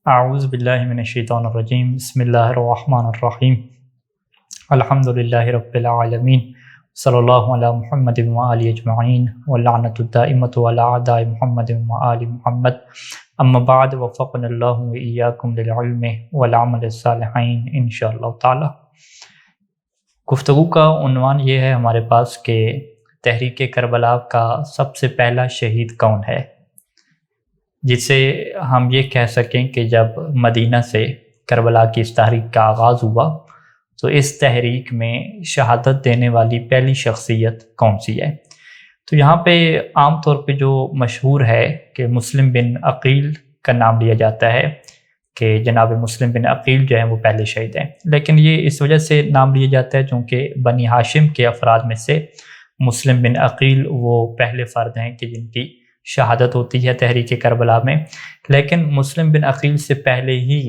اعوذ باللہ من الشیطان الرجیم، بسم اللہ الرحمن الرحیم، الحمدللہ رب العالمین، صلی اللہ علی محمد وآلہ اجمعین، واللعنۃ الدائمۃ علی اعداء محمد وآل محمد، اما بعد، وفقنا اللہ وإیاکم للعلم والعمل الصالحین انشاءاللہ تعالی۔ گفتگو کا عنوان یہ ہے ہمارے پاس کہ تحریک کربلا کا سب سے پہلا شہید کون ہے، جسے ہم یہ کہہ سکیں کہ جب مدینہ سے کربلا کی اس تحریک کا آغاز ہوا تو اس تحریک میں شہادت دینے والی پہلی شخصیت کون سی ہے۔ تو یہاں پہ عام طور پہ جو مشہور ہے کہ مسلم بن عقیل کا نام لیا جاتا ہے کہ جناب مسلم بن عقیل جو ہیں وہ پہلے شہید ہیں، لیکن یہ اس وجہ سے نام لیا جاتا ہے چونکہ بنی ہاشم کے افراد میں سے مسلم بن عقیل وہ پہلے فرد ہیں کہ جن کی شہادت ہوتی ہے تحریک کربلا میں، لیکن مسلم بن عقیل سے پہلے ہی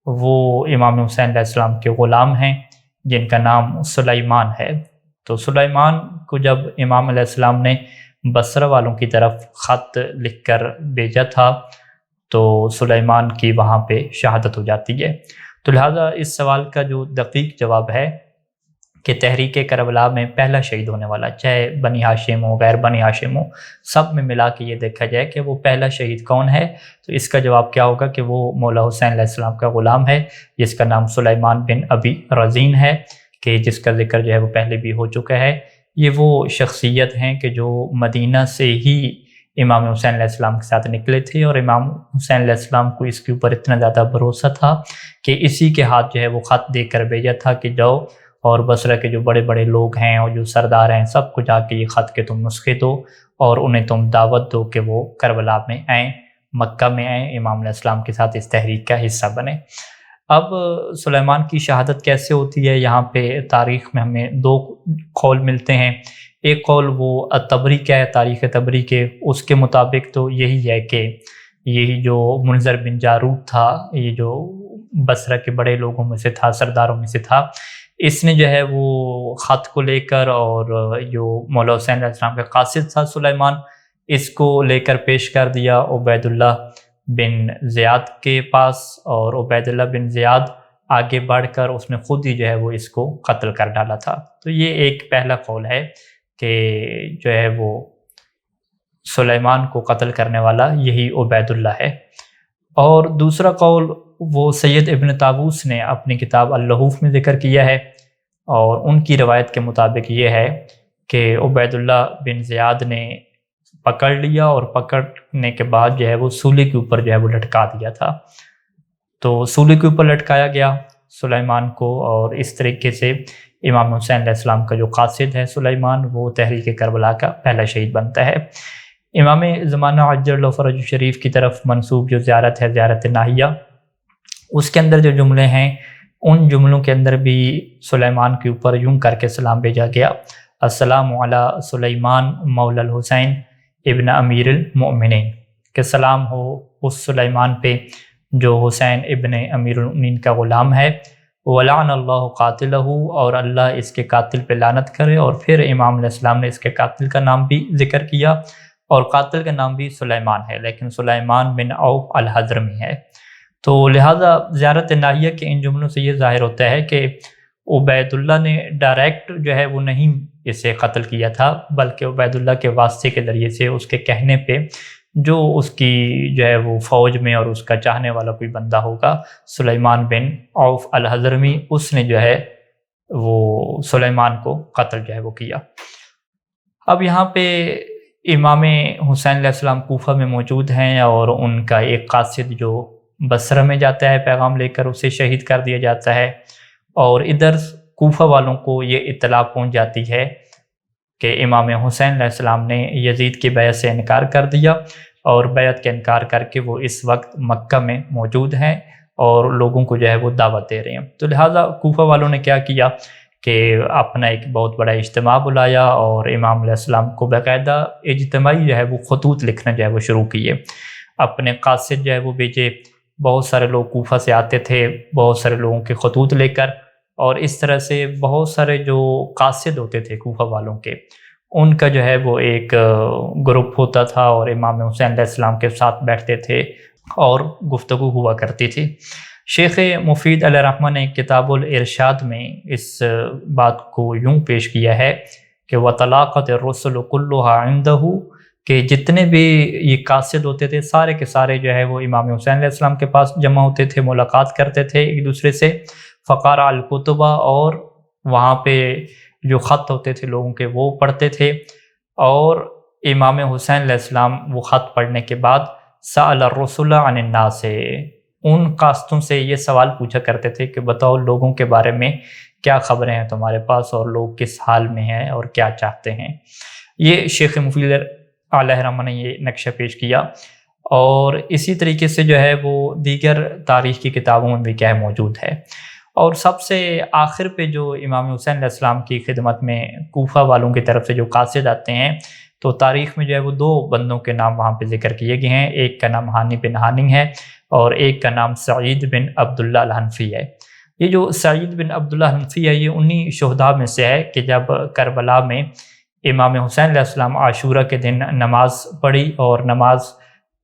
وہ امام حسین علیہ السلام کے غلام ہیں جن کا نام سلیمان ہے۔ تو سلیمان کو جب امام علیہ السلام نے بصرہ والوں کی طرف خط لکھ کر بھیجا تھا تو سلیمان کی وہاں پہ شہادت ہو جاتی ہے۔ تو لہٰذا اس سوال کا جو دقیق جواب ہے کہ تحریک کربلا میں پہلا شہید ہونے والا، چاہے بنی ہاشم ہو غیر بنی ہاشم ہو، سب میں ملا کے یہ دیکھا جائے کہ وہ پہلا شہید کون ہے، تو اس کا جواب کیا ہوگا کہ وہ مولا حسین علیہ السلام کا غلام ہے جس کا نام سلیمان بن ابی رزین ہے، کہ جس کا ذکر جو ہے وہ پہلے بھی ہو چکا ہے۔ یہ وہ شخصیت ہیں کہ جو مدینہ سے ہی امام حسین علیہ السلام کے ساتھ نکلے تھے، اور امام حسین علیہ السلام کو اس کے اوپر اتنا زیادہ بھروسہ تھا کہ اسی کے ہاتھ جو ہے وہ خط دے کر بھیجا تھا کہ جاؤ اور بصرہ کے جو بڑے بڑے لوگ ہیں اور جو سردار ہیں سب کو جا کے یہ خط کے تم نسخے دو اور انہیں تم دعوت دو کہ وہ کربلا میں آئیں، مکہ میں آئیں، امام علیہ السلام کے ساتھ اس تحریک کا حصہ بنیں۔ اب سلیمان کی شہادت کیسے ہوتی ہے، یہاں پہ تاریخ میں ہمیں دو قول ملتے ہیں۔ ایک قول وہ طبری کا ہے، تاریخ طبری کے، اس کے مطابق تو یہی ہے کہ یہی جو منذر بن جارود تھا، یہ جو بصرہ کے بڑے لوگوں میں سے تھا، سرداروں میں سے تھا، اس نے جو ہے وہ خط کو لے کر، اور جو مولا حسین علیہ السلام کا قاصد تھا سلیمان، اس کو لے کر پیش کر دیا عبید اللہ بن زیاد کے پاس، اور عبید اللہ بن زیاد آگے بڑھ کر اس نے خود ہی جو ہے وہ اس کو قتل کر ڈالا تھا۔ تو یہ ایک پہلا قول ہے کہ جو ہے وہ سلیمان کو قتل کرنے والا یہی عبید اللہ ہے۔ اور دوسرا قول وہ سید ابن طاووس نے اپنی کتاب اللحوف میں ذکر کیا ہے، اور ان کی روایت کے مطابق یہ ہے کہ عبید اللہ بن زیاد نے پکڑ لیا، اور پکڑنے کے بعد جو ہے وہ سولی کے اوپر جو ہے وہ لٹکا دیا تھا۔ تو سولی کے اوپر لٹکایا گیا سلیمان کو، اور اس طریقے سے امام حسین علیہ السلام کا جو قاصد ہے سلیمان، وہ تحریک کربلا کا پہلا شہید بنتا ہے۔ امام زمانہ عجل اللہ فرج شریف کی طرف منسوب جو زیارت ہے، زیارت ناہیہ، اس کے اندر جو جملے ہیں ان جملوں کے اندر بھی سلیمان کے اوپر یوں کر کے سلام بھیجا گیا: السلام علی سلیمان مولا الحسین ابن امیر المؤمنین، کہ سلام ہو اس سلیمان پہ جو حسین ابن امیر المؤمنین کا غلام ہے، وَلَعَنَ اللَّهُ قَاتِلَهُ، اور اللہ اس کے قاتل پہ لعنت کرے۔ اور پھر امام علیہ السلام نے اس کے قاتل کا نام بھی ذکر کیا، اور قاتل کا نام بھی سلیمان ہے، لیکن سلیمان بن عوف الحضرمی ہے۔ تو لہٰذا زیارت ناہیہ کے ان جملوں سے یہ ظاہر ہوتا ہے کہ عبید اللہ نے ڈائریکٹ جو ہے وہ نہیں اسے قتل کیا تھا، بلکہ عبید اللہ کے واسطے کے ذریعے سے، اس کے کہنے پہ، جو اس کی جو ہے وہ فوج میں اور اس کا چاہنے والا کوئی بندہ ہوگا، سلیمان بن عوف الحضرمی، اس نے جو ہے وہ سلیمان کو قتل جو ہے وہ کیا۔ اب یہاں پہ امام حسین علیہ السلام کوفہ میں موجود ہیں، اور ان کا ایک قاصد جو بصرہ میں جاتا ہے پیغام لے کر، اسے شہید کر دیا جاتا ہے، اور ادھر کوفہ والوں کو یہ اطلاع پہنچ جاتی ہے کہ امام حسین علیہ السلام نے یزید کی بیعت سے انکار کر دیا، اور بیعت کے انکار کر کے وہ اس وقت مکہ میں موجود ہیں اور لوگوں کو جو ہے وہ دعوت دے رہے ہیں۔ تو لہٰذا کوفہ والوں نے کیا کیا کہ اپنا ایک بہت بڑا اجتماع بلایا، اور امام علیہ السلام کو باقاعدہ اجتماعی جو ہے وہ خطوط لکھنا جو ہے وہ شروع کیے، اپنے قاصد جو ہے وہ بھیجے، بہت سارے لوگ کوفہ سے آتے تھے بہت سارے لوگوں کے خطوط لے کر، اور اس طرح سے بہت سارے جو قاصد ہوتے تھے کوفہ والوں کے، ان کا جو ہے وہ ایک گروپ ہوتا تھا اور امام حسین علیہ السلام کے ساتھ بیٹھتے تھے اور گفتگو ہوا کرتی تھی۔ شیخ مفید علیہ الرحمہ نے کتاب الارشاد میں اس بات کو یوں پیش کیا ہے کہ وَطَلَاقَتِ الرُّسُلُ كُلُّهَا عِنْدَهُ، کہ جتنے بھی یہ قاصد ہوتے تھے سارے کے سارے جو ہے وہ امام حسین علیہ السلام کے پاس جمع ہوتے تھے، ملاقات کرتے تھے ایک دوسرے سے، فقارہ الکتبہ، اور وہاں پہ جو خط ہوتے تھے لوگوں کے وہ پڑھتے تھے، اور امام حسین علیہ السلام وہ خط پڑھنے کے بعد سأل الرسول عن الناس، ان قاصدوں سے یہ سوال پوچھا کرتے تھے کہ بتاؤ لوگوں کے بارے میں کیا خبریں ہیں تمہارے پاس، اور لوگ کس حال میں ہیں اور کیا چاہتے ہیں۔ یہ شیخ مفید علیہ الرحمہ نے یہ نقشہ پیش کیا، اور اسی طریقے سے جو ہے وہ دیگر تاریخ کی کتابوں میں بھی کیا ہے موجود ہے۔ اور سب سے آخر پہ جو امام حسین علیہ السلام کی خدمت میں کوفہ والوں کی طرف سے جو قاصد آتے ہیں، تو تاریخ میں جو ہے وہ دو بندوں کے نام وہاں پہ ذکر کیے گئے ہیں، ایک کا نام ہانی بن ہانی ہے اور ایک کا نام سعید بن عبداللہ الحنفی ہے۔ یہ جو سعید بن عبداللہ الحنفی ہے یہ انہی شہداء میں سے ہے کہ جب کربلا میں امام حسین علیہ السلام عاشورہ کے دن نماز پڑھی، اور نماز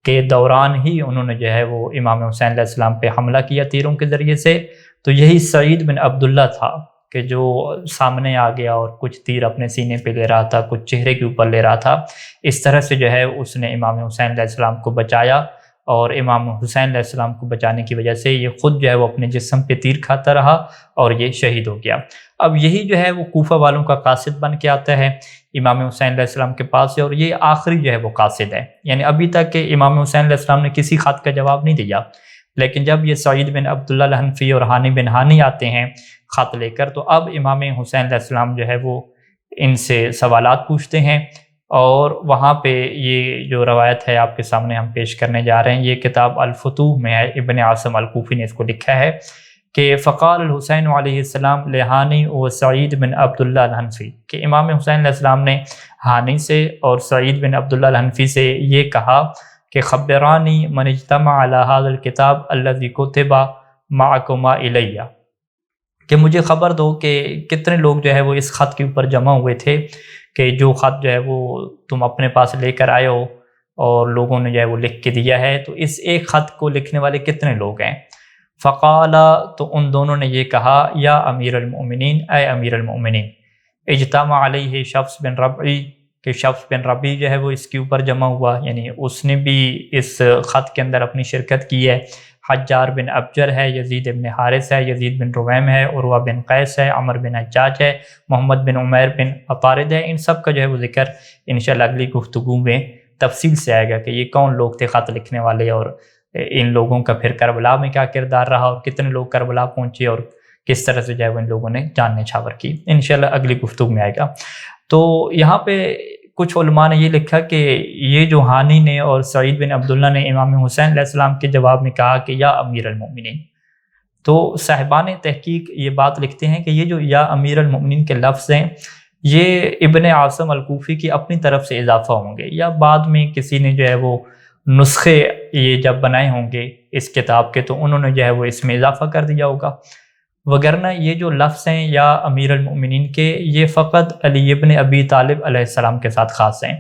کے دوران ہی انہوں نے جو ہے وہ امام حسین علیہ السلام پہ حملہ کیا تیروں کے ذریعے سے، تو یہی سعید بن عبداللہ تھا کہ جو سامنے آ گیا اور کچھ تیر اپنے سینے پہ لے رہا تھا، کچھ چہرے کے اوپر لے رہا تھا۔ اس طرح سے جو ہے اس نے امام حسین علیہ السلام کو بچایا، اور امام حسین علیہ السلام کو بچانے کی وجہ سے یہ خود جو ہے وہ اپنے جسم پہ تیر کھاتا رہا اور یہ شہید ہو گیا۔ اب یہی جو ہے وہ کوفہ والوں کا قاصد بن کے آتا ہے امام حسین علیہ السلام کے پاس، اور یہ آخری جو ہے وہ قاصد ہے، یعنی ابھی تک کہ امام حسین علیہ السلام نے کسی خط کا جواب نہیں دیا، لیکن جب یہ سعید بن عبداللہ الحنفی اور ہانی بن ہانی آتے ہیں خط لے کر، تو اب امام حسین علیہ السلام جو ہے وہ ان سے سوالات پوچھتے ہیں، اور وہاں پہ یہ جو روایت ہے آپ کے سامنے ہم پیش کرنے جا رہے ہیں، یہ کتاب الفتوح میں ہے، ابن عاصم الکوفی نے اس کو لکھا ہے کہ فقال الحسین علیہ السلام لہانی و سعید بن عبداللہ الحنفی، کہ امام حسین علیہ السلام نے ہانی سے اور سعید بن عبداللہ الحنفی سے یہ کہا کہ خبرانی من اجتمع علی هذا الکتاب الذی کتب معکما الیہ، کہ مجھے خبر دو کہ کتنے لوگ جو ہے وہ اس خط کے اوپر جمع ہوئے تھے، کہ جو خط جو ہے وہ تم اپنے پاس لے کر آئے ہو اور لوگوں نے جو ہے وہ لکھ کے دیا ہے، تو اس ایک خط کو لکھنے والے کتنے لوگ ہیں؟ فقالا، تو ان دونوں نے یہ کہا یا امیر المؤمنین، اے امیر المؤمنین، اجتمع علیہ شفص بن ربعی، کہ شفص بن ربعی جو ہے وہ اس کے اوپر جمع ہوا، یعنی اس نے بھی اس خط کے اندر اپنی شرکت کی ہے، حجار بن ابجر ہے، یزید بن حارث ہے، یزید بن رویم ہے، عروہ بن قیس ہے، عمر بن حجاج ہے، محمد بن عمیر بن عطارد ہے۔ ان سب کا جو ہے وہ ذکر انشاءاللہ اگلی گفتگو میں تفصیل سے آئے گا کہ یہ کون لوگ تھے خط لکھنے والے، اور ان لوگوں کا پھر کربلا میں کیا کردار رہا، اور کتنے لوگ کربلا پہنچے، اور کس طرح سے جو ہے وہ ان لوگوں نے جان نچھاور کی، انشاءاللہ اگلی گفتگو میں آئے گا۔ تو یہاں پہ کچھ علماء نے یہ لکھا کہ یہ جو ہانی نے اور سعید بن عبداللہ نے امام حسین علیہ السلام کے جواب میں کہا کہ یا امیر المؤمنین، تو صاحبان تحقیق یہ بات لکھتے ہیں کہ یہ جو یا امیر المؤمنین کے لفظ ہیں یہ ابن عاصم الکوفی کی اپنی طرف سے اضافہ ہوں گے، یا بعد میں کسی نے جو ہے وہ نسخے یہ جب بنائے ہوں گے اس کتاب کے تو انہوں نے جو ہے وہ اس میں اضافہ کر دیا ہوگا، وگرنہ یہ جو لفظ ہیں یا امیر المؤمنین کے یہ فقط علی ابن ابی طالب علیہ السلام کے ساتھ خاص ہیں،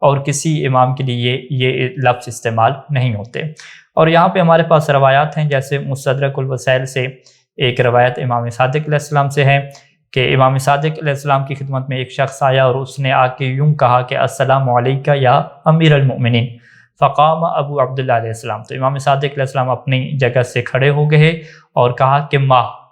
اور کسی امام کے لیے یہ لفظ استعمال نہیں ہوتے۔ اور یہاں پہ ہمارے پاس روایات ہیں، جیسے مستدرک الوسائل سے ایک روایت امام صادق علیہ السلام سے ہے کہ امام صادق علیہ السلام کی خدمت میں ایک شخص آیا اور اس نے آ کے یوں کہا کہ السلام علیکہ یا امیر المؤمنین، فقام ابو عبداللہ علیہ السلام، تو امام صادق علیہ السلام اپنی جگہ سے کھڑے ہو گئے اور کہا کہ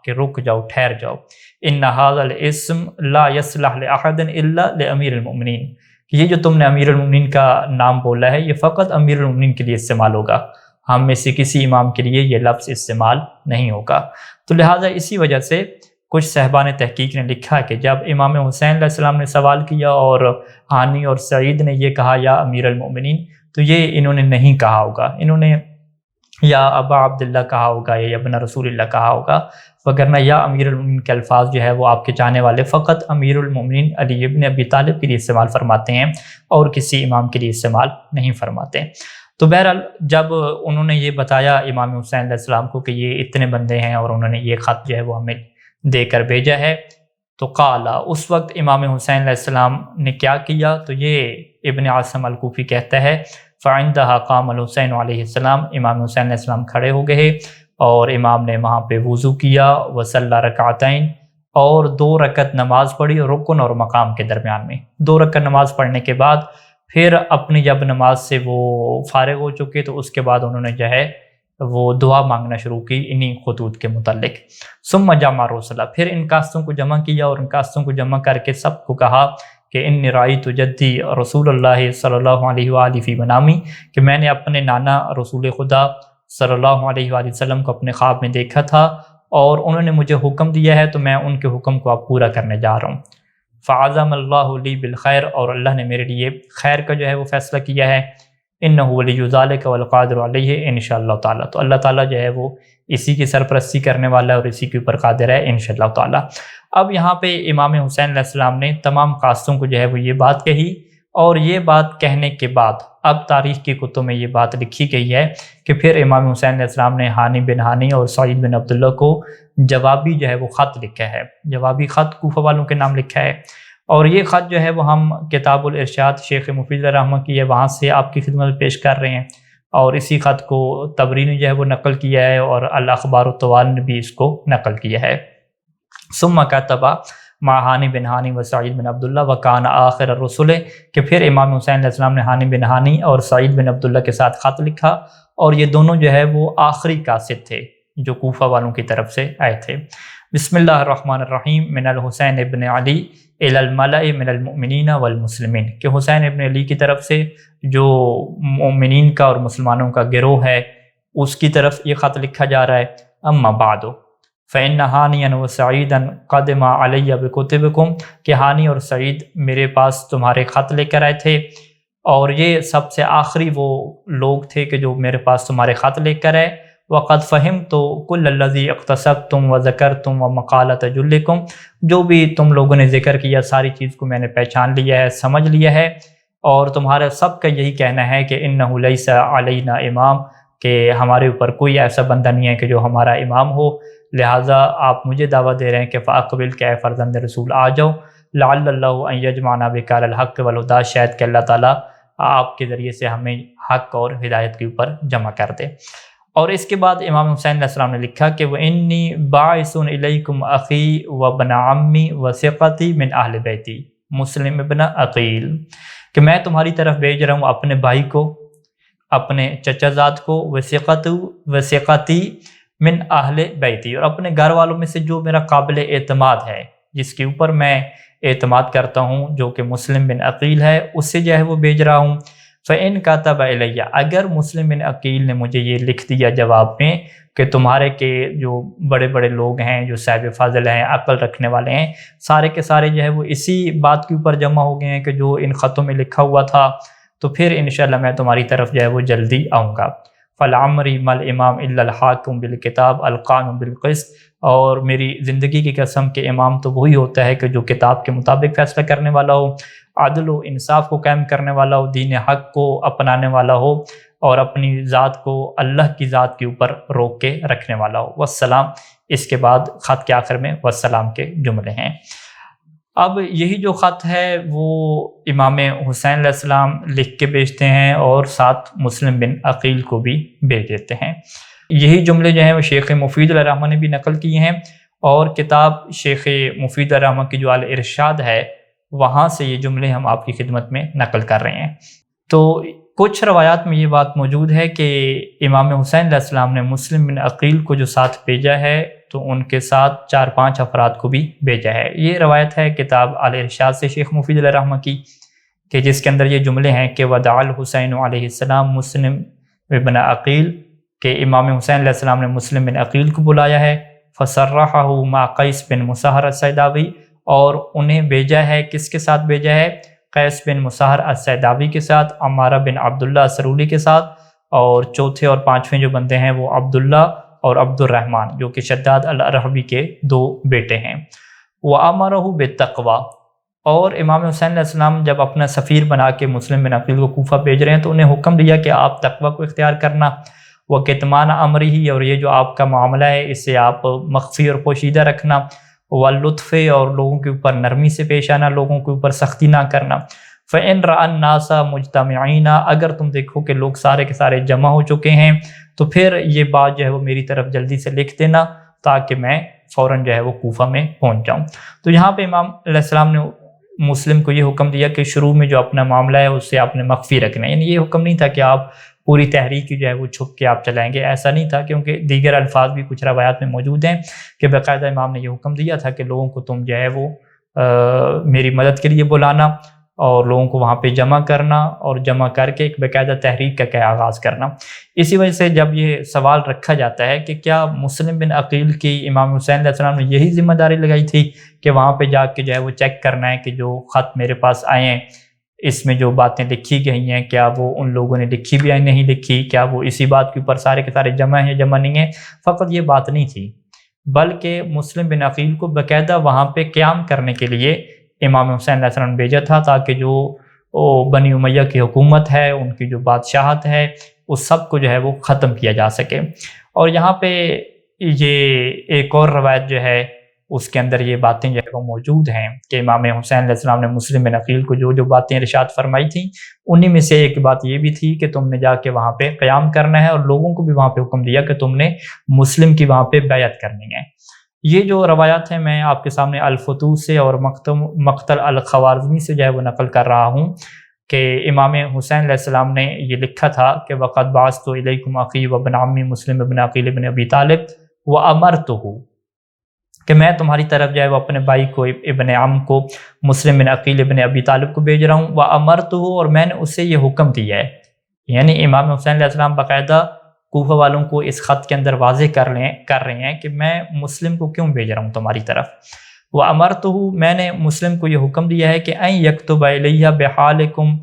کہ رک جاؤ، ٹھہر جاؤ، ان ھذا الاسم لا یصلح لاحد الا لامیر المؤمنین، کہ یہ جو تم نے امیر المؤمنین کا نام بولا ہے یہ فقط امیر المؤمنین کے لیے استعمال ہوگا، ہم میں سے کسی امام کے لیے یہ لفظ استعمال نہیں ہوگا۔ تو لہٰذا اسی وجہ سے کچھ صاحبان تحقیق نے لکھا کہ جب امام حسین علیہ السلام نے سوال کیا اور ہانی اور سعید نے یہ کہا یا امیر المؤمنین، تو یہ انہوں نے نہیں کہا ہوگا، انہوں نے یا ابا عبداللہ کہا ہوگا یا ابن رسول اللہ کہا ہوگا، وگرنہ یا امیر المؤمنین کے الفاظ جو ہے وہ آپ کے چاہنے والے فقط امیر المؤمنین علی ابن ابی طالب کے لیے استعمال فرماتے ہیں اور کسی امام کے لیے استعمال نہیں فرماتے۔ تو بہرحال جب انہوں نے یہ بتایا امام حسین علیہ السلام کو کہ یہ اتنے بندے ہیں اور انہوں نے یہ خط جو ہے وہ ہمیں دے کر بھیجا ہے۔ تو قال، اس وقت امام حسین علیہ السلام نے کیا کیا؟ تو یہ ابن عاصم الکوفی کہتا ہے فعندہا قام الحسین علیہ السلام، امام حسین علیہ السلام کھڑے ہو گئے اور امام نے وہاں پہ وضو کیا، وصلی رکعتین، اور 2 رکعت نماز پڑھی رکن اور مقام کے درمیان میں۔ 2 رکعت نماز پڑھنے کے بعد پھر اپنی جب نماز سے وہ فارغ ہو چکے تو اس کے بعد انہوں نے جو ہے وہ دعا مانگنا شروع کی انہی خطوط کے متعلق۔ ثم جمع رسلا، پھر ان کاستوں کو جمع کیا اور ان کاستوں کو جمع کر کے سب کو کہا کہ انی رأیت جدی رسول اللہ صلی اللہ علیہ وآلہ فی منامی، کہ میں نے اپنے نانا رسول خدا صلی اللہ علیہ وآلہ وسلم کو اپنے خواب میں دیکھا تھا اور انہوں نے مجھے حکم دیا ہے تو میں ان کے حکم کو اب پورا کرنے جا رہا ہوں۔ فعظم اللہ لی بالخیر، اور اللہ نے میرے لیے خیر کا جو ہے وہ فیصلہ کیا ہے۔ انہ ولی ذالک والقادر علیہ انشاءاللہ تعالیٰ، تو اللہ تعالیٰ جو ہے وہ اسی کی سرپرستی کرنے والا ہے اور اسی کے اوپر قادر ہے انشاءاللہ تعالیٰ۔ اب یہاں پہ امام حسین علیہ السلام نے تمام کاستوں کو جو ہے وہ یہ بات کہی، اور یہ بات کہنے کے بعد اب تاریخ کی کتب میں یہ بات لکھی گئی ہے کہ پھر امام حسین علیہ السلام نے ہانی بن ہانی اور سعید بن عبداللہ کو جوابی جو ہے وہ خط لکھا ہے، جوابی خط کوفہ والوں کے نام لکھا ہے، اور یہ خط جو ہے وہ ہم کتاب الارشاد شیخ مفید الرحمہ کی ہے وہاں سے آپ کی خدمت میں پیش کر رہے ہیں، اور اسی خط کو طبری نے جو ہے وہ نقل کیا ہے اور الاخبار الطوال نے بھی اس کو نقل کیا ہے۔ ثم کتب مع ہانی بن ہانی و سعید بن عبداللہ وکان آخر الرسل، کہ پھر امام حسین علیہ السلام نے ہانی بن ہانی اور سعید بن عبداللہ کے ساتھ خط لکھا، اور یہ دونوں جو ہے وہ آخری قاصد تھے جو کوفہ والوں کی طرف سے آئے تھے۔ بسم اللہ الرحمن الرحیم، من الحسین ابن علی الی الملأ من المؤمنین والمسلمین، کہ حسین ابن علی کی طرف سے جو مومنین کا اور مسلمانوں کا گروہ ہے اس کی طرف یہ خط لکھا جا رہا ہے۔ اما بعد فإن ہانیا وسعیدا قدما علی بکتبکم، کہ ہانی اور سعید میرے پاس تمہارے خط لے کر آئے تھے، اور یہ سب سے آخری وہ لوگ تھے کہ جو میرے پاس تمہارے خط لے کر آئے۔ وقد فہمت کل الذی اقتصبتم وذکرتم ومقالۃ جلکم، جو بھی تم لوگوں نے ذکر کیا ساری چیز کو میں نے پہچان لیا ہے، سمجھ لیا ہے، اور تمہارا سب کا یہی کہنا ہے کہ انہ لیس علینا امام، کہ ہمارے اوپر کوئی ایسا بندہ نہیں ہے کہ جو ہمارا امام ہو، لہٰذا آپ مجھے دعویٰ دے رہے ہیں کہ فاقبل، کہ اے فرزند رسول آ جاؤ، لعل اللہ ان یجمعنا بک علی الحق والہدی، شاید کہ اللہ تعالیٰ آپ کے ذریعے سے ہمیں حق اور ہدایت کے اوپر جمع کر دے۔ اور اس کے بعد امام حسین علیہ السلام نے لکھا کہ وَإِنِّي بَاعِثٌ إِلَيْكُمْ أَخِي وَابْنَ عَمِّي وَثِقَتِي مِنْ أَهْلِ بَيْتِي مسلم ابن عقیل، کہ میں تمہاری طرف بھیج رہا ہوں اپنے بھائی کو، اپنے چچا زاد کو، وثقتی من اہل بیتی، اور اپنے گھر والوں میں سے جو میرا قابل اعتماد ہے، جس کے اوپر میں اعتماد کرتا ہوں، جو کہ مسلم بن عقیل ہے، اس سے جو ہے وہ بھیج رہا ہوں۔ فَإِن كَتَبَ إِلَيَّ، اگر مسلم بن عقیل نے مجھے یہ لکھ دیا جواب میں کہ تمہارے کے جو بڑے بڑے لوگ ہیں، جو صاحب فضل ہیں، عقل رکھنے والے ہیں، سارے کے سارے جو ہے وہ اسی بات کے اوپر جمع ہو گئے ہیں کہ جو ان خطوں میں لکھا ہوا تھا، تو پھر انشاءاللہ میں تمہاری طرف جو ہے وہ جلدی آؤں گا۔ فَلَعَمْرِي مَا الْإِمَامُ إِلَّا الْحَاكِمُ بِالْكِتَابِ الْقَائِمُ بِالْقِسْطِ، اور میری زندگی کی قسم کہ امام تو وہی ہوتا ہے کہ جو کتاب کے مطابق فیصلہ کرنے والا ہو، عدل و انصاف کو قائم کرنے والا ہو، دین حق کو اپنانے والا ہو، اور اپنی ذات کو اللہ کی ذات کے اوپر روک کے رکھنے والا ہو۔ والسلام، اس کے بعد خط کے آخر میں والسلام کے جملے ہیں۔ اب یہی جو خط ہے وہ امام حسین علیہ السلام لکھ کے بھیجتے ہیں اور ساتھ مسلم بن عقیل کو بھی بھیج دیتے ہیں۔ یہی جملے جو ہیں وہ شیخ مفید الرحمہ نے بھی نقل کیے ہیں، اور کتاب شیخ مفید الرحمہ کی جو الارشاد ہے وہاں سے یہ جملے ہم آپ کی خدمت میں نقل کر رہے ہیں۔ تو کچھ روایات میں یہ بات موجود ہے کہ امام حسین علیہ السلام نے مسلم بن عقیل کو جو ساتھ بھیجا ہے تو ان کے ساتھ 4-5 افراد کو بھی بھیجا ہے۔ یہ روایت ہے کتاب الارشاد سے شیخ مفید الرحمہ کی، کہ جس کے اندر یہ جملے ہیں کہ ودع الحسین علیہ السلام مسلم بن عقیل، کہ امام حسین علیہ السلام نے مسلم بن عقیل کو بلایا ہے، فصرحہ مع قیس بن مسہر السیداوی، اور انہیں بھیجا ہے، کس کے ساتھ بھیجا ہے؟ قیس بن مسہر السیداوی کے ساتھ، عمارہ بن عبداللہ سرولی کے ساتھ، اور چوتھے اور پانچویں جو بندے ہیں وہ عبداللہ اور عبد الرحمن، جو کہ شداد الرحبی کے 2 بیٹے ہیں۔ وَأَمَرَهُ بِالتَّقْوَى، اور امام حسین علیہ السلام جب اپنا سفیر بنا کے مسلم بن عقیل کو کوفہ بھیج رہے ہیں تو انہیں حکم دیا کہ آپ تقوی کو اختیار کرنا، وَكِتْمَانَ أَمْرِهِ، اور یہ جو آپ کا معاملہ ہے اسے آپ مخفی اور پوشیدہ رکھنا، واللطف اور لوگوں کے اوپر نرمی سے پیش آنا، لوگوں کے اوپر سختی نہ کرنا۔ فَإِنْ رَأَى النَّاسَ مُجْتَمِعِينَ اگر تم دیکھو کہ لوگ سارے کے سارے جمع ہو چکے ہیں تو پھر یہ بات جو ہے وہ میری طرف جلدی سے لکھ دینا تاکہ میں فوراً جو ہے وہ کوفہ میں پہنچ جاؤں۔ تو یہاں پہ امام علیہ السلام نے مسلم کو یہ حکم دیا کہ شروع میں جو اپنا معاملہ ہے اس سے آپ نے مخفی رکھنا ہے، یعنی یہ حکم نہیں تھا کہ آپ پوری تحریک جو ہے وہ چھپ کے آپ چلائیں گے، ایسا نہیں تھا، کیونکہ دیگر الفاظ بھی کچھ روایات میں موجود ہیں کہ باقاعدہ امام نے یہ حکم دیا تھا کہ لوگوں کو تم جو ہے وہ میری مدد کے لیے بلانا اور لوگوں کو وہاں پہ جمع کرنا اور جمع کر کے ایک باقاعدہ تحریک کا آغاز کرنا۔ اسی وجہ سے جب یہ سوال رکھا جاتا ہے کہ کیا مسلم بن عقیل کی امام حسین علیہ السلام نے یہی ذمہ داری لگائی تھی کہ وہاں پہ جا کے جو ہے وہ چیک کرنا ہے کہ جو خط میرے پاس آئے ہیں اس میں جو باتیں لکھی گئی ہیں کیا وہ ان لوگوں نے لکھی بھی نہیں لکھی، کیا وہ اسی بات کے اوپر سارے کے سارے جمع ہیں جمع نہیں ہیں؟ فقط یہ بات نہیں تھی، بلکہ مسلم بن عقیل کو باقاعدہ وہاں پہ قیام کرنے کے لیے امام حسین علیہ السلام نے بھیجا تھا تاکہ جو بنی امیہ کی حکومت ہے، ان کی جو بادشاہت ہے، اس سب کو جو ہے وہ ختم کیا جا سکے۔ اور یہاں پہ یہ ایک اور روایت جو ہے اس کے اندر یہ باتیں جو ہے وہ موجود ہیں کہ امام حسین علیہ السلام نے مسلم بن عقیل کو جو باتیں ارشاد فرمائی تھیں انہی میں سے ایک بات یہ بھی تھی کہ تم نے جا کے وہاں پہ قیام کرنا ہے اور لوگوں کو بھی وہاں پہ حکم دیا کہ تم نے مسلم کی وہاں پہ بیعت کرنی ہے۔ یہ جو روایات ہیں میں آپ کے سامنے الفتوح سے اور مقتل الخوارزمی سے جو ہے وہ نقل کر رہا ہوں کہ امام حسین علیہ السلام نے یہ لکھا تھا کہ وَقَدْ بَعَثْتُ إِلَيْكُمْ أَخِي وَابْنَ عَمِّي مسلم بن عقیل بن ابی طالب وَأَمَرْتُهُ کہ میں تمہاری طرف جو ہے وہ اپنے بھائی کو ابن عم کو مسلم بن عقیل ابن ابی طالب کو بھیج رہا ہوں، وَأَمَرْتُهُ اور میں نے اسے یہ حکم دیا ہے، یعنی امام حسین علیہ السلام باقاعدہ کوفہ والوں کو اس خط کے اندر واضح کر رہے ہیں کہ میں مسلم کو کیوں بھیج رہا ہوں تمہاری طرف۔ وَأَمَرْتُهُ میں نے مسلم کو یہ حکم دیا ہے کہ أَن يَكْتُبَ إِلَيَّ بِحَالِكُمْ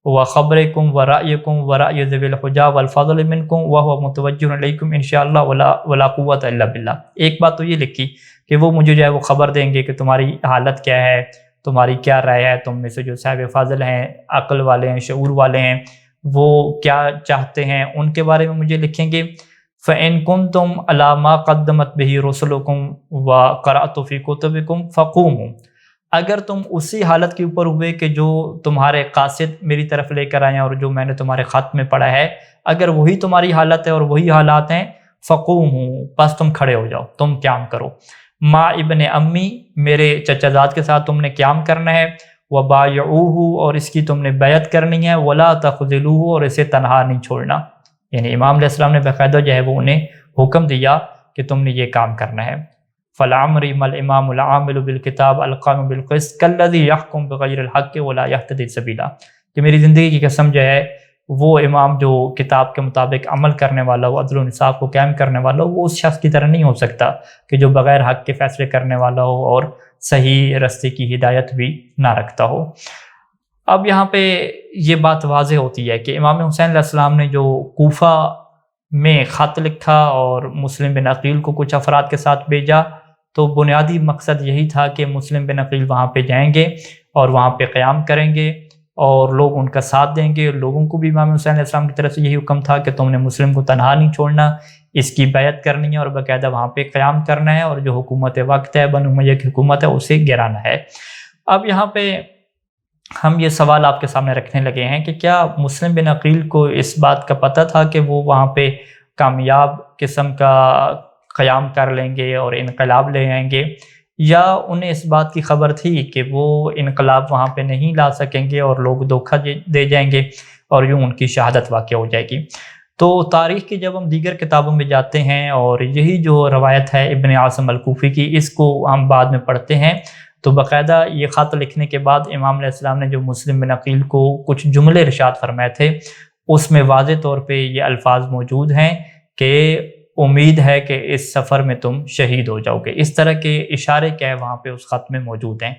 وَخَبْرِكُمْ وَرَأْيِكُمْ وَرَأْيِ ذِوِي الْحُجَّةِ وَالْفَضْلِ مِنْكُمْ وَهُوَ مُتَوَجِّهٌ إِلَيْكُمْ إِنْ شَاءَ اللَّهُ وَلَا قُوَّةَ إِلَّا بِاللَّهِ۔ ایک بات تو یہ لکھی کہ وہ مجھے جو ہے وہ خبر دیں گے کہ تمہاری حالت کیا ہے، تمہاری کیا رائے ہے، تم میں سے جو صاحب فاضل ہیں، عقل والے ہیں، شعور والے ہیں، وہ کیا چاہتے ہیں ان کے بارے میں مجھے لکھیں گے۔ فَإِن كُنتُمْ عَلَى مَا قَدَّمَتْ بِهِ رُسُلُكُمْ وَقَرَأْتُ فِي كُتُبِكُمْ فَقُومُوا اگر تم اسی حالت کے اوپر ہوئے کہ جو تمہارے قاصد میری طرف لے کر آئے ہیں اور جو میں نے تمہارے خط میں پڑھا ہے، اگر وہی تمہاری حالت ہے اور وہی حالات ہیں، فَقُومُوا بس تم کھڑے ہو جاؤ، تم قیام کرو، مَا ابن امی میرے چچا زاد کے ساتھ تم نے قیام کرنا ہے، وَبَایِعُوهُ اور اس کی تم نے بیعت کرنی ہے، وَلَا تَخْذِلُوهُ اور اسے تنہا نہیں چھوڑنا۔ یعنی امام علیہ السلام نے باقاعدہ جو ہے وہ انہیں حکم دیا کہ تم نے یہ کام کرنا ہے۔ فَلَعَمْرِي مَا الْإِمَامُ الْعَامِلُ بِالْكِتَابِ الْقَائِمُ بِالْقِسْطِ كَالَّذِي يَحْكُمُ بِغَيْرِ الْحَقِّ وَلَا يَهْتَدِي سَبِيلًا کہ میری زندگی کی قسم جو ہے وہ امام جو کتاب کے مطابق عمل کرنے والا ہو، عدل و انصاف کو قائم کرنے والا ہو، وہ اس شخص کی طرح نہیں ہو سکتا کہ جو بغیر حق کے فیصلے کرنے والا ہو اور صحیح رستے کی ہدایت بھی نہ رکھتا ہو۔ اب یہاں پہ یہ بات واضح ہوتی ہے کہ امام حسین علیہ السلام نے جو کوفہ میں خط لکھا اور مسلم بن عقیل کو کچھ افراد کے ساتھ بھیجا تو بنیادی مقصد یہی تھا کہ مسلم بن عقیل وہاں پہ جائیں گے اور وہاں پہ قیام کریں گے اور لوگ ان کا ساتھ دیں گے۔ لوگوں کو بھی امام حسین علیہ السلام کی طرف سے یہی حکم تھا کہ تم نے مسلم کو تنہا نہیں چھوڑنا، اس کی بیعت کرنی ہے اور باقاعدہ وہاں پہ قیام کرنا ہے اور جو حکومت وقت ہے، بنو امیہ کی حکومت ہے، اسے گرانا ہے۔ اب یہاں پہ ہم یہ سوال آپ کے سامنے رکھنے لگے ہیں کہ کیا مسلم بن عقیل کو اس بات کا پتہ تھا کہ وہ وہاں پہ کامیاب قسم کا قیام کر لیں گے اور انقلاب لے آئیں گے، یا انہیں اس بات کی خبر تھی کہ وہ انقلاب وہاں پہ نہیں لا سکیں گے اور لوگ دھوکہ دے جائیں گے اور یوں ان کی شہادت واقع ہو جائے گی؟ تو تاریخ کی جب ہم دیگر کتابوں میں جاتے ہیں اور یہی جو روایت ہے ابن عاصم الکوفی کی، اس کو ہم بعد میں پڑھتے ہیں تو باقاعدہ یہ خط لکھنے کے بعد امام علیہ السلام نے جو مسلم بن عقیل کو کچھ جملے ارشاد فرمائے تھے اس میں واضح طور پہ یہ الفاظ موجود ہیں کہ امید ہے کہ اس سفر میں تم شہید ہو جاؤ گے۔ اس طرح کے اشارے کیا ہے وہاں پہ اس خط میں موجود ہیں،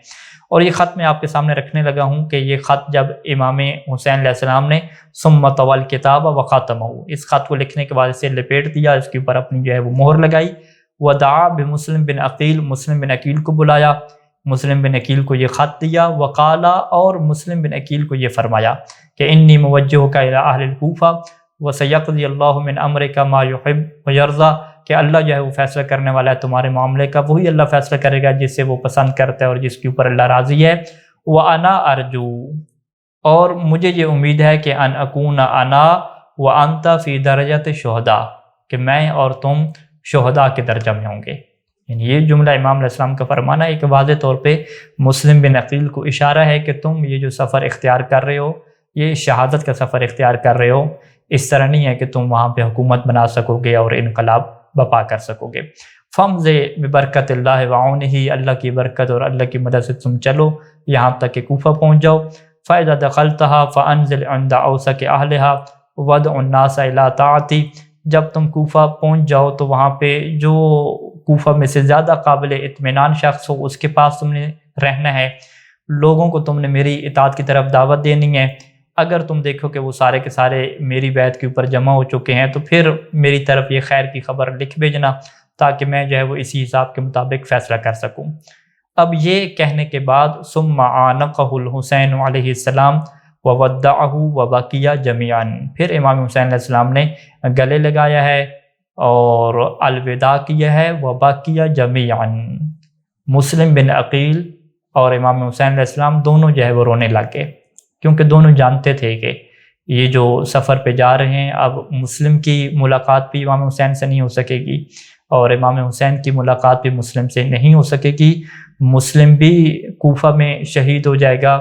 اور یہ خط میں آپ کے سامنے رکھنے لگا ہوں کہ یہ خط جب امام حسین علیہ السلام نے ثم طوى الكتاب وختمه اس خط کو لکھنے کے بعد اسے لپیٹ دیا، اس کے اوپر اپنی جو ہے وہ مہر لگائی، ودعا بمسلم بن عقیل مسلم بن عقیل کو بلایا، مسلم بن عقیل کو یہ خط دیا، وقالا اور مسلم بن عقیل کو یہ فرمایا کہ انی موجہک الی اہل الکوفہ وسیقضی اللہ من امرک ما یحب ویرضی کہ اللہ جو ہے وہ فیصلہ کرنے والا ہے تمہارے معاملے کا، وہی اللہ فیصلہ کرے گا جس سے وہ پسند کرتا ہے اور جس کے اوپر اللہ راضی ہے۔ وَأَنَا أَرْجُو، اور مجھے یہ امید ہے کہ ان اکون انا وانت فی درجۃ شہداء، کہ میں اور تم شہداء کے درجہ میں ہوں گے۔ یعنی یہ جملہ امام علیہ السلام کا فرمانا ایک واضح طور پہ مسلم بن عقیل کو اشارہ ہے کہ تم یہ جو سفر اختیار کر رہے ہو، یہ شہادت کا سفر اختیار کر رہے ہو، اس طرح نہیں ہے کہ تم وہاں پہ حکومت بنا سکو گے اور انقلاب بپا کر سکو گے۔ فَامْضِ بِبَرْكَةِ اللَّهِ وَعَوْنِهِ، اللہ کی برکت اور اللہ کی مدد سے تم چلو یہاں تک کہ کوفہ پہنچ جاؤ۔ فَإِذَا دَخَلْتَهَا فَأَنزِلْ عِنْدَ أَوْسَكِ أَهْلِهَا وَادْعُ النَّاسَ إِلَىٰ طَاعَتِي، جب تم کوفہ پہنچ جاؤ تو وہاں پہ جو کوفہ میں سے زیادہ قابل اطمینان شخص ہو اس کے پاس تم نے رہنا ہے، لوگوں کو تم نے میری اطاعت کی طرف دعوت دینی ہے۔ اگر تم دیکھو کہ وہ سارے کے سارے میری بیعت کے اوپر جمع ہو چکے ہیں تو پھر میری طرف یہ خیر کی خبر لکھ بھیجنا تاکہ میں جو ہے وہ اسی حساب کے مطابق فیصلہ کر سکوں۔ اب یہ کہنے کے بعد ثم عانقہ الحسین علیہ السلام وودعہ وبقی جمیعا، پھر امام حسین علیہ السلام نے گلے لگایا ہے اور الوداع کیا ہے، وبقی جمیعا، مسلم بن عقیل اور امام حسین علیہ السلام دونوں جو ہے وہ رونے لگ گئے، کیونکہ دونوں جانتے تھے کہ یہ جو سفر پہ جا رہے ہیں اب مسلم کی ملاقات بھی امام حسین سے نہیں ہو سکے گی اور امام حسین کی ملاقات بھی مسلم سے نہیں ہو سکے گی، مسلم بھی کوفہ میں شہید ہو جائے گا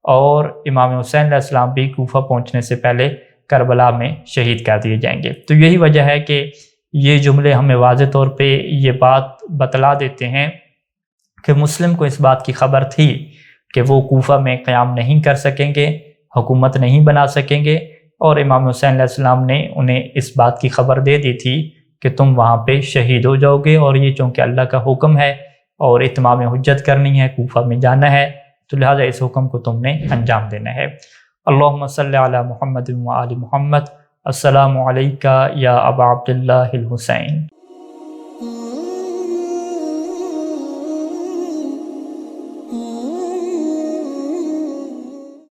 اور امام حسین علیہ السلام بھی کوفہ پہنچنے سے پہلے کربلا میں شہید کر دیے جائیں گے۔ تو یہی وجہ ہے کہ یہ جملے ہمیں واضح طور پہ یہ بات بتلا دیتے ہیں کہ مسلم کو اس بات کی خبر تھی کہ وہ کوفہ میں قیام نہیں کر سکیں گے، حکومت نہیں بنا سکیں گے، اور امام حسین علیہ السلام نے انہیں اس بات کی خبر دے دی تھی کہ تم وہاں پہ شہید ہو جاؤ گے، اور یہ چونکہ اللہ کا حکم ہے اور اتمام حجت کرنی ہے، کوفہ میں جانا ہے، تو لہٰذا اس حکم کو تم نے انجام دینا ہے۔ اللہم صلی علی محمد و آل محمد۔ السلام علیکہ یا ابا عبداللہ الحسین۔